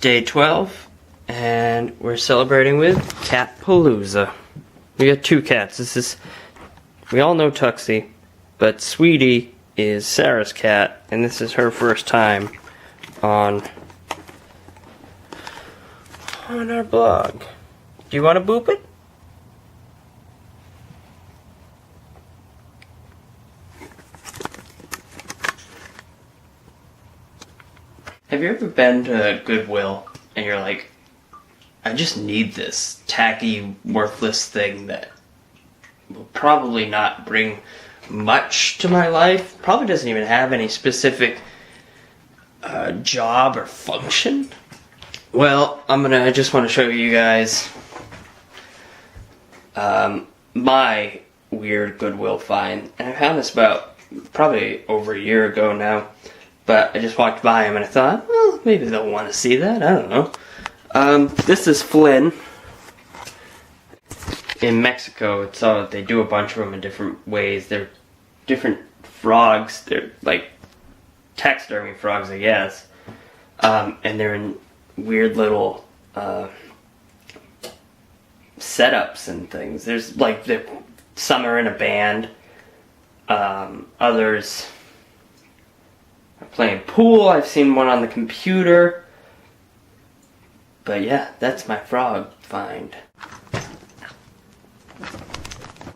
day 12, and we're celebrating with Cat Palooza. We got two cats. We all know Tuxie, but Sweetie is Sarah's cat, and this is her first time on our blog. Do you want to boop it? Have you ever been to Goodwill and you're like, I just need this tacky, worthless thing that will probably not bring much to my life, probably doesn't even have any specific job or function? Well, I just want to show you guys my weird Goodwill find. And I found this about probably over a year ago now. But I just walked by him and I thought, well, maybe they'll want to see that. I don't know. This is Flynn. In Mexico, they do a bunch of them in different ways. They're different frogs. They're like taxidermy frogs, I guess. And they're in weird little setups and things. There's like some are in a band. Others are playing pool. I've seen one on the computer. But yeah, that's my frog find.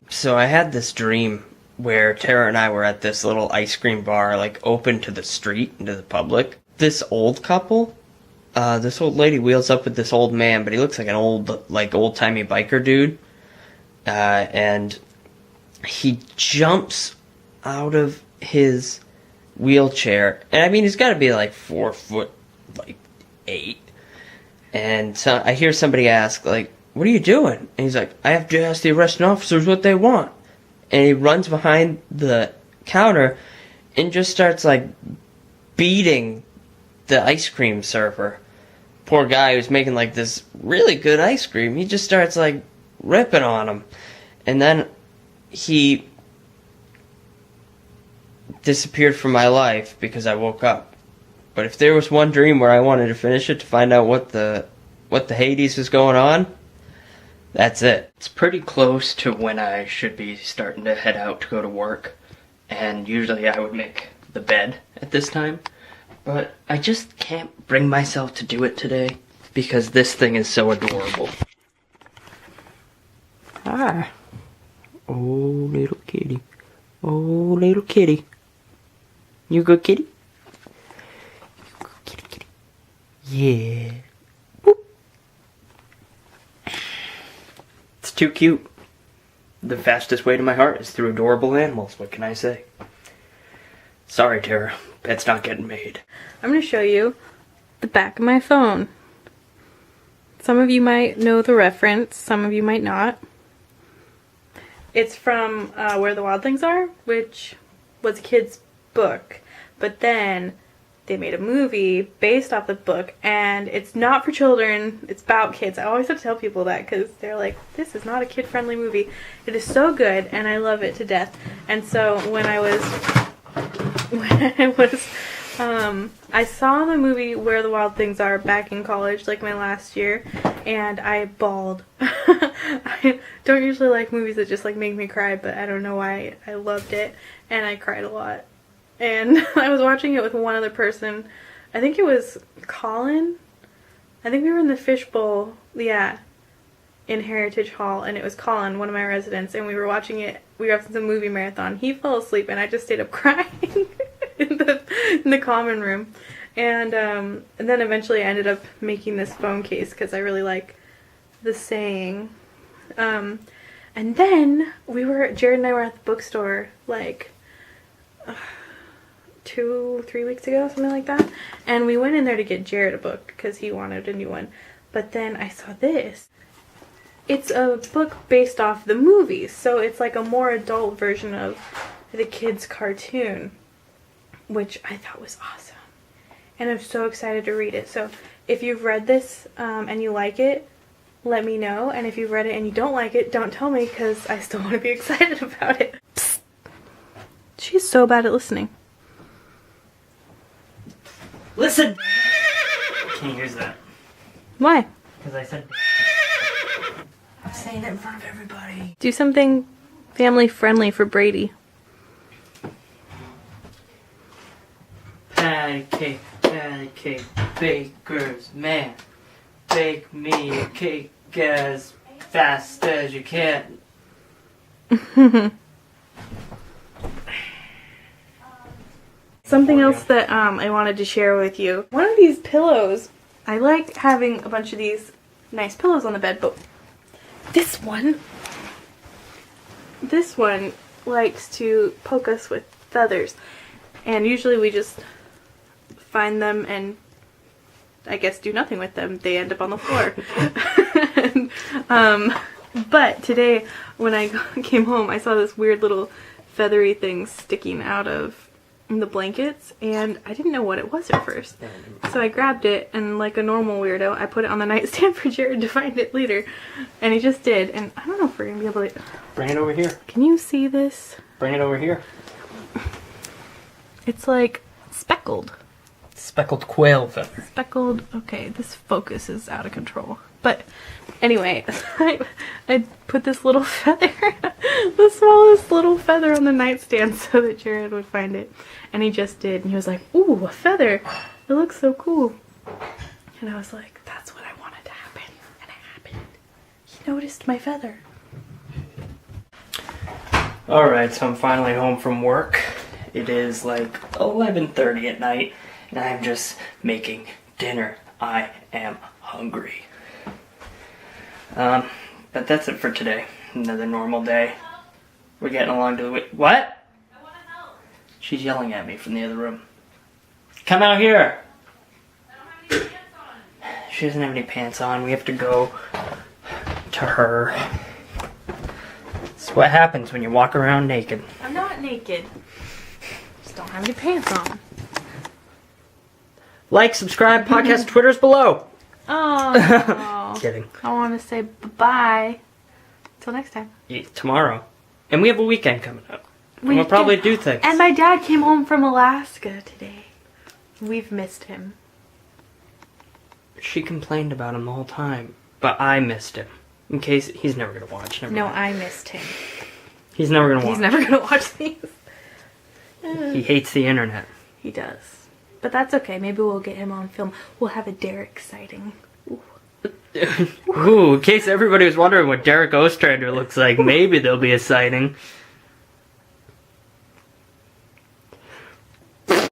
So I had this dream where Tara and I were at this little ice cream bar, like open to the street and to the public. This old couple, this old lady wheels up with this old man, but he looks like an old-timey biker dude. And he jumps out of his wheelchair, and I mean, he's got to be like 4'8". And so I hear somebody ask, like, what are you doing? And he's like, I have to ask the arresting officers what they want. And he runs behind the counter and just starts, like, beating the ice cream server. Poor guy who's making, like, this really good ice cream. He just starts, like, ripping on him. And then he disappeared from my life because I woke up. But if there was one dream where I wanted to finish it to find out what the Hades was going on, that's it. It's pretty close to when I should be starting to head out to go to work, and usually I would make the bed at this time, but I just can't bring myself to do it today because this thing is so adorable. Hi. Oh, little kitty. Oh, little kitty. You good kitty? You good kitty, kitty. Yeah. Whoop. It's too cute. The fastest way to my heart is through adorable animals. What can I say? Sorry, Tara. Pet's not getting made. I'm going to show you the back of my phone. Some of you might know the reference. Some of you might not. It's from Where the Wild Things Are, which was a kid's book. But then they made a movie based off the book, and it's not for children, it's about kids. I always have to tell people that because they're like, this is not a kid-friendly movie. It is so good, and I love it to death. And so when I saw the movie Where the Wild Things Are back in college, like my last year, and I bawled. I don't usually like movies that just like make me cry, but I don't know why. I loved it, and I cried a lot. And I was watching it with one other person. I think it was Colin. I think we were in the fishbowl, yeah, in Heritage Hall, and it was Colin, one of my residents, and we were watching it. We were having some movie marathon. He fell asleep, and I just stayed up crying in the common room. And then eventually I ended up making this phone case because I really like the saying. And then Jared and I were at the bookstore like 2-3 weeks ago, something like that. And we went in there to get Jared a book because he wanted a new one. But then I saw this. It's a book based off the movies, so it's like a more adult version of the kids' cartoon, which I thought was awesome. And I'm so excited to read it. So if you've read this and you like it, let me know. And if you've read it and you don't like it, don't tell me because I still want to be excited about it. Psst. She's so bad at listening. Listen! Can't use that. Why? Because I said... I'm saying it in front of everybody. Do something family friendly for Brady. Patty cake, baker's man. Bake me a cake as fast as you can. Something else that I wanted to share with you. One of these pillows, I like having a bunch of these nice pillows on the bed, but this one likes to poke us with feathers. And usually we just find them and I guess do nothing with them. They end up on the floor. But today when I came home, I saw this weird little feathery thing sticking out of the blankets, and I didn't know what it was at first. So I grabbed it, and like a normal weirdo, I put it on the nightstand for Jared to find it later. And he just did, and I don't know if we're gonna be able to... Bring it over here. Can you see this? Bring it over here. It's like speckled. Speckled quail feather. Speckled, okay, this focus is out of control. But anyway, I put this little feather, the smallest little feather on the nightstand so that Jared would find it. And he just did, and he was like, ooh, a feather. It looks so cool. And I was like, that's what I wanted to happen. And it happened. He noticed my feather. Alright, so I'm finally home from work. It is like 11:30 at night, and I'm just making dinner. I am hungry. But that's it for today. Another normal day. We're getting along to the... What? I want to help. She's yelling at me from the other room. Come out here! I don't have any pants on. She doesn't have any pants on. We have to go to her. It's what happens when you walk around naked. I'm not naked. Just don't have any pants on. Like, subscribe, podcast, Twitter's below. Oh. Kidding. I want to say bye-bye. Till next time. Yeah, tomorrow. And we have a weekend coming up. And we'll Weekend. probably do things. And my dad came home from Alaska today. We've missed him. She complained about him the whole time. But I missed him. In case he's never going to watch. Never No, mind. I missed him. He's never going to watch. He's never going to watch these. He hates the internet. He does. But that's okay. Maybe we'll get him on film. We'll have a Derek sighting. Ooh. Ooh, in case everybody was wondering what Derek Ostrander looks like, maybe there'll be a sighting.